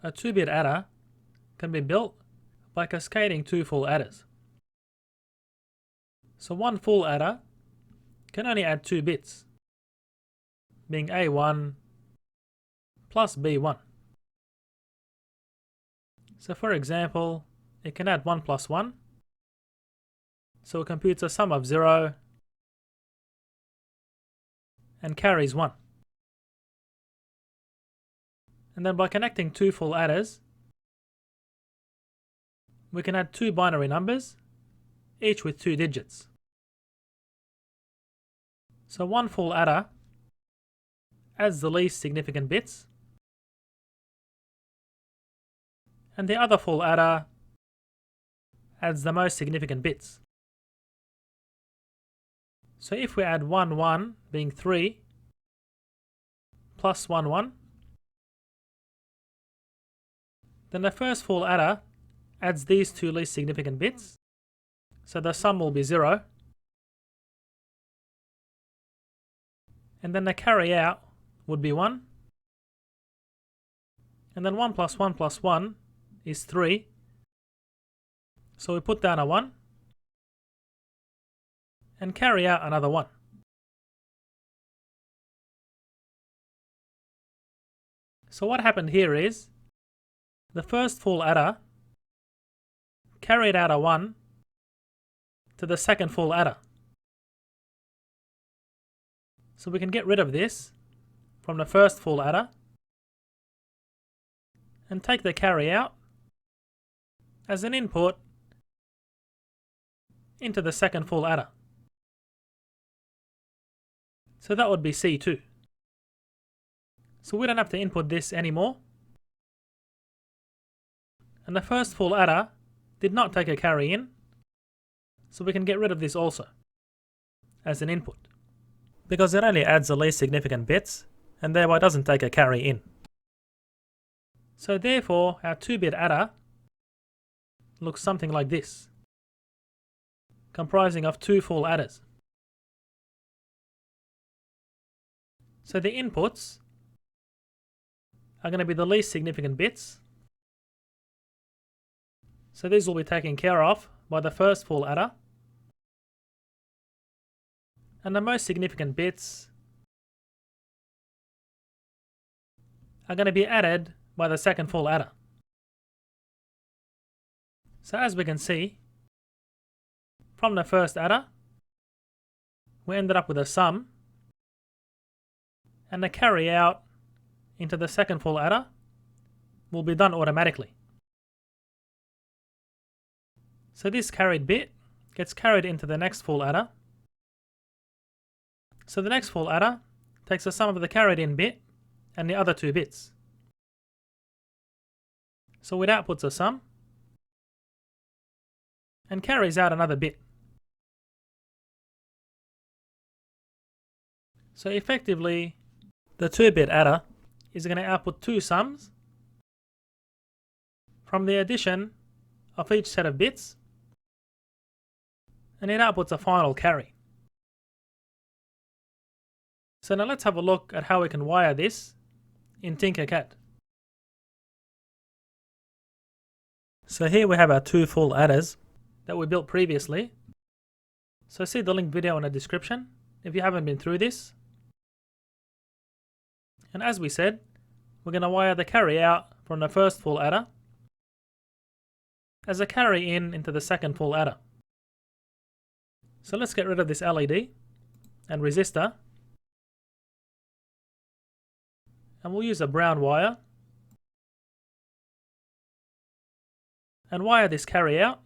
A 2-bit adder can be built by cascading 2 full adders. So one full adder can only add 2 bits, being A1 plus B1. So for example, it can add 1 plus 1, so it computes a sum of 0 and carries 1. And then by connecting 2 full adders, we can add 2 binary numbers, each with 2 digits. So one full adder adds the least significant bits, and the other full adder adds the most significant bits. So if we add 1, 1 being 3, plus 1, 1, then the first full adder adds these 2 least significant bits, so the sum will be 0, and then the carry out would be 1, and then 1 plus 1 plus 1 is 3, so we put down a 1 and carry out another 1. So what happened here is the first full adder carried out a 1 to the second full adder. So we can get rid of this from the first full adder and take the carry out as an input into the second full adder. So that would be C2. So we don't have to input this anymore. And the first full adder did not take a carry in, so we can get rid of this also as an input, because it only adds the least significant bits and thereby doesn't take a carry in. So therefore our 2-bit adder looks something like this, comprising of 2 full adders. So the inputs are going to be the least significant bits, so these will be taken care of by the first full adder, and the most significant bits are going to be added by the second full adder. So as we can see, from the first adder we ended up with a sum, and the carry out into the second full adder will be done automatically. So this carried bit gets carried into the next full adder. So the next full adder takes the sum of the carried in bit and the other 2 bits. So it outputs a sum and carries out another bit. So effectively, the 2-bit adder is going to output 2 sums from the addition of each set of bits, and it outputs a final carry. So now let's have a look at how we can wire this in Tinkercad. So here we have our 2 full adders that we built previously. So see the link video in the description if you haven't been through this. And as we said, we're going to wire the carry out from the first full adder as a carry in into the second full adder. So let's get rid of this LED and resistor, and we'll use a brown wire and wire this carry out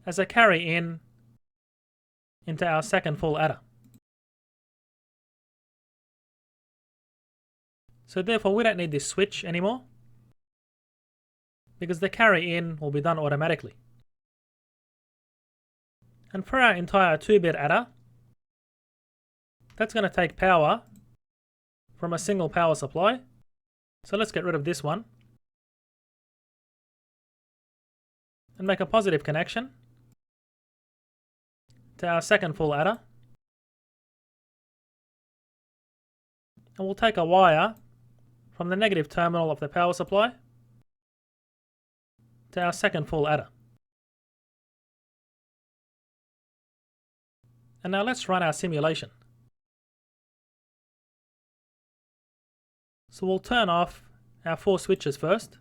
as a carry in into our second full adder. So therefore we don't need this switch anymore, because the carry in will be done automatically. And for our entire 2-bit adder, that's going to take power from a single power supply. So let's get rid of this one and make a positive connection to our second full adder. And we'll take a wire from the negative terminal of the power supply to our second full adder. And now let's run our simulation. So we'll turn off our 4 switches first.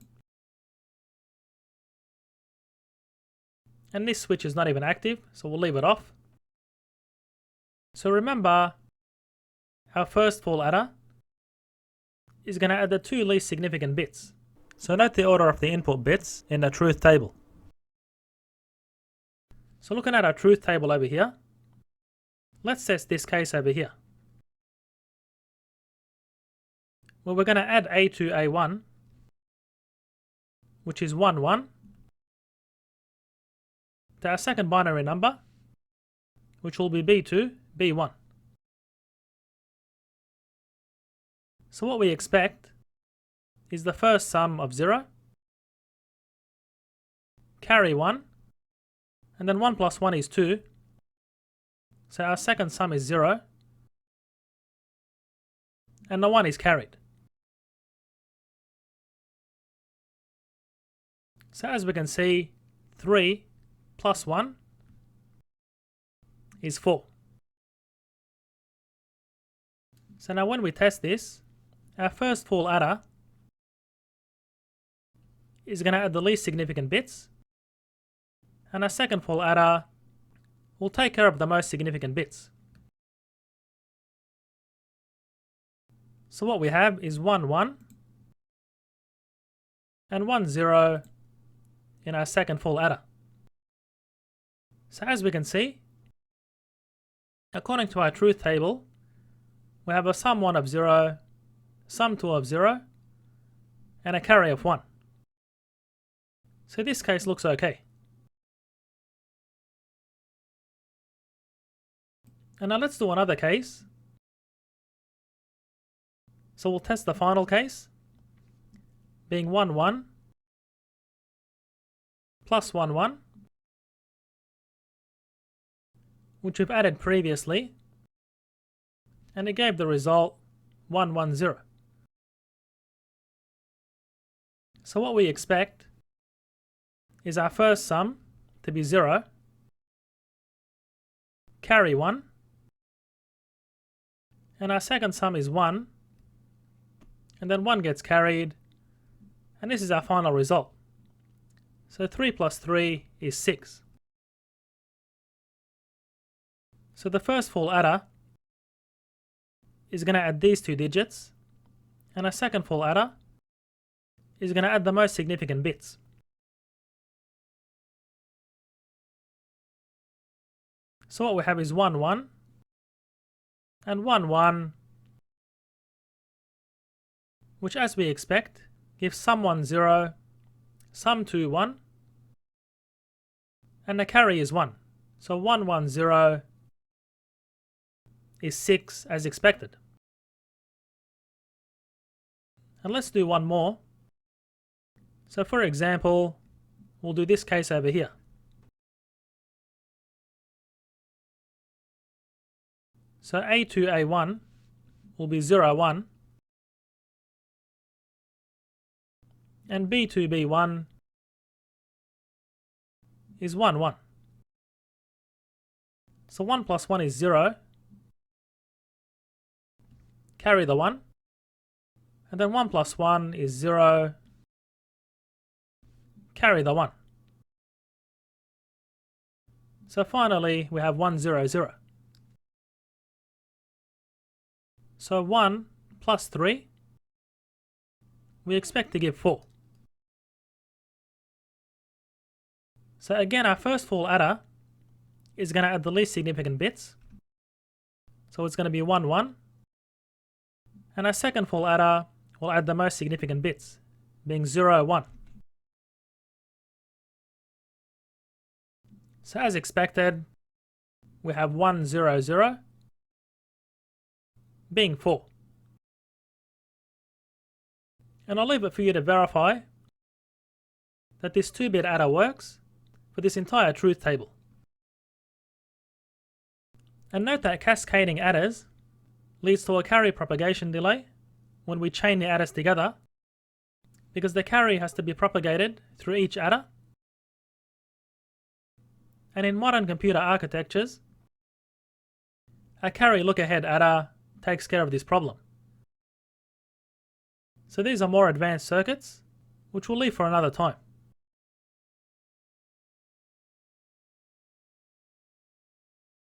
And this switch is not even active, so we'll leave it off. So remember, our first full adder is going to add the 2 least significant bits. So note the order of the input bits in the truth table. So looking at our truth table over here, let's test this case over here. Well, we're going to add A to A1, which is 1, 1, to our second binary number, which will be B2, B1. So what we expect is the first sum of 0, carry 1, and then 1 plus 1 is 2. So our second sum is 0, and the 1 is carried. So as we can see, 3 plus 1 is 4. So now when we test this, our first full adder is going to add the least significant bits, and our second full adder will take care of the most significant bits. So what we have is 1, 1 and 1, 0 in our second full adder. So as we can see, according to our truth table, we have a sum 1 of 0, sum 2 of 0, and a carry of 1. So this case looks okay. And now let's do another case. So we'll test the final case, being 1, 1 plus 1, 1, which we've added previously, and it gave the result 1, 1, 0. So what we expect is our first sum to be 0, carry 1, and our second sum is 1, and then 1 gets carried, and this is our final result. So 3 plus 3 is 6. So the first full adder is going to add these 2 digits, and our second full adder is going to add the most significant bits. So what we have is 1, 1 and 1, 1, which as we expect gives sum 1, 0, sum 2, 1, and the carry is 1. So 1, 1, 0 is 6 as expected. And let's do one more. So for example, we'll do this case over here. So A to A1 will be 0, 1, and B to B1 is 1, 1. So 1 plus 1 is 0, carry the 1, and then 1 plus 1 is 0, carry the 1. So finally we have 1, 0, 0. So 1 plus 3, we expect to give 4. So again, our first full adder is going to add the least significant bits. So it's going to be 1, 1. And our second full adder will add the most significant bits, being 0, 1. So as expected, we have 1, 0, 0, being 4. And I'll leave it for you to verify that this 2-bit adder works for this entire truth table. And note that cascading adders leads to a carry propagation delay when we chain the adders together, because the carry has to be propagated through each adder. And in modern computer architectures, a carry look-ahead adder takes care of this problem. So these are more advanced circuits, which we'll leave for another time.